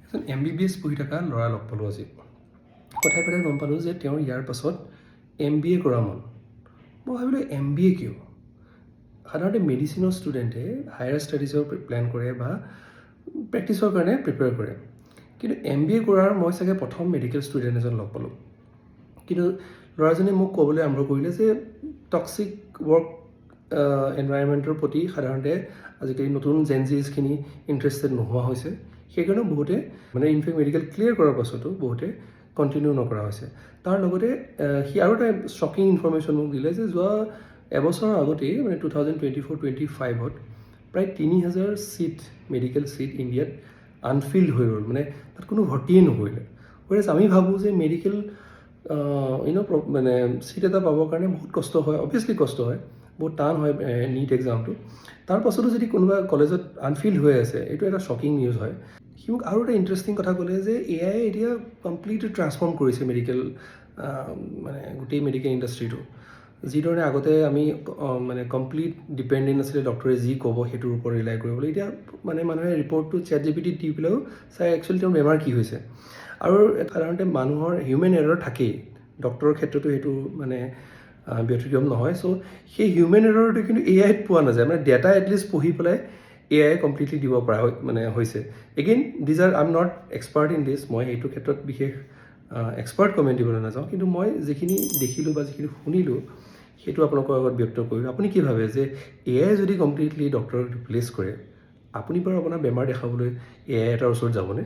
MBBS পঢ়ি থকা ল'ৰা লগ পালোঁ আজি। কথাই কথাই গম পালোঁ যে তেওঁৰ ইয়াৰ পাছত MBA কৰা মন। মই ভাবিলোঁ MBA কিয়? সাধাৰণতে মেডিচিনৰ ষ্টুডেণ্টে হায়াৰ ষ্টাডিজৰ প্লেন কৰে বা প্ৰেক্টিছৰ কাৰণে প্ৰিপেয়াৰ কৰে। কিন্তু MBA কৰাৰ মই চাগে প্ৰথম মেডিকেল ষ্টুডেণ্ট এজন লগ পালোঁ। কিন্তু ল'ৰাজনে মোক ক'বলৈ আৰম্ভ কৰিলে যে টক্সিক ৱৰ্ক এনভাইৰনমেণ্টৰ প্ৰতি সাধাৰণতে আজিকালি নতুন জেনজিজখিনি ইণ্টাৰেষ্টেড নোহোৱা হৈছে। সেইকাৰণে বহুতে ইনফেক্ট মেডিকেল ক্লিয়াৰ কৰাৰ পাছতো বহুতে কণ্টিনিউ নকৰা হৈছে। তাৰ লগতে সি আৰু এটা শ্বকিং ইনফৰ্মেশ্যন মোক দিলে যে যোৱা এবছৰৰ আগতেই 2024-25ত প্ৰায় 3000 ছিট মেডিকেল ছিট ইণ্ডিয়াত আনফিল্ড হৈ গ'ল, তাত কোনো ভৰ্তিয়ে নকৰিলে। গতিকে আমি ভাবোঁ যে মেডিকেল ছিট এটা পাবৰ কাৰণে বহুত কষ্ট হয়, অভিয়াছলি কষ্ট হয়, বহুত টান হয় নীট এক্সামটো। তাৰ পাছতো যদি কোনোবা কলেজত আনফিল্ড হৈ আছে, এইটো এটা শ্বকিং নিউজ হয়। সি মোক আৰু এটা ইণ্টাৰেষ্টিং কথা ক'লে যে AI এতিয়া কমপ্লিটলি ট্ৰান্সফৰ্ম কৰিছে মেডিকেল গোটেই মেডিকেল ইণ্ডাষ্ট্ৰিটো। যিধৰণে আগতে আমি কমপ্লিট ডিপেণ্ডেণ্ট আছিলে ডক্টৰে যি ক'ব সেইটোৰ ওপৰত ৰিলাই কৰিবলৈ, এতিয়া মানুহে ৰিপৰ্টটো ChatGPT দি পেলাইও চাই একচুৱেলি তেওঁৰ বেমাৰ কি হৈছে। আৰু সাধাৰণতে মানুহৰ হিউমেন এৰৰ থাকেই, ডক্টৰৰ ক্ষেত্ৰতো সেইটো ব্যতিক্ৰম নহয়। চ' সেই হিউমেন এৰৰটো কিন্তু AIত পোৱা নাযায়, ডেটা এটলিষ্ট পঢ়ি পেলাই AI কমপ্লিটলি দিব পৰা হৈছে। Again I am not expert in this, মই এইটো ক্ষেত্ৰত বিশেষ এক্সপাৰ্ট কমেণ্ট দিবলৈ নাযাওঁ, কিন্তু মই যিখিনি দেখিলোঁ বা যিখিনি শুনিলোঁ সেইটো আপোনালোকৰ আগত ব্যক্ত কৰিলোঁ। আপুনি কি ভাবে যে AI যদি কমপ্লিটলি ডক্টৰক ৰিপ্লেচ কৰে, আপুনি বাৰু আপোনাৰ বেমাৰ দেখাবলৈ AI এটাৰ ওচৰত যাবনে?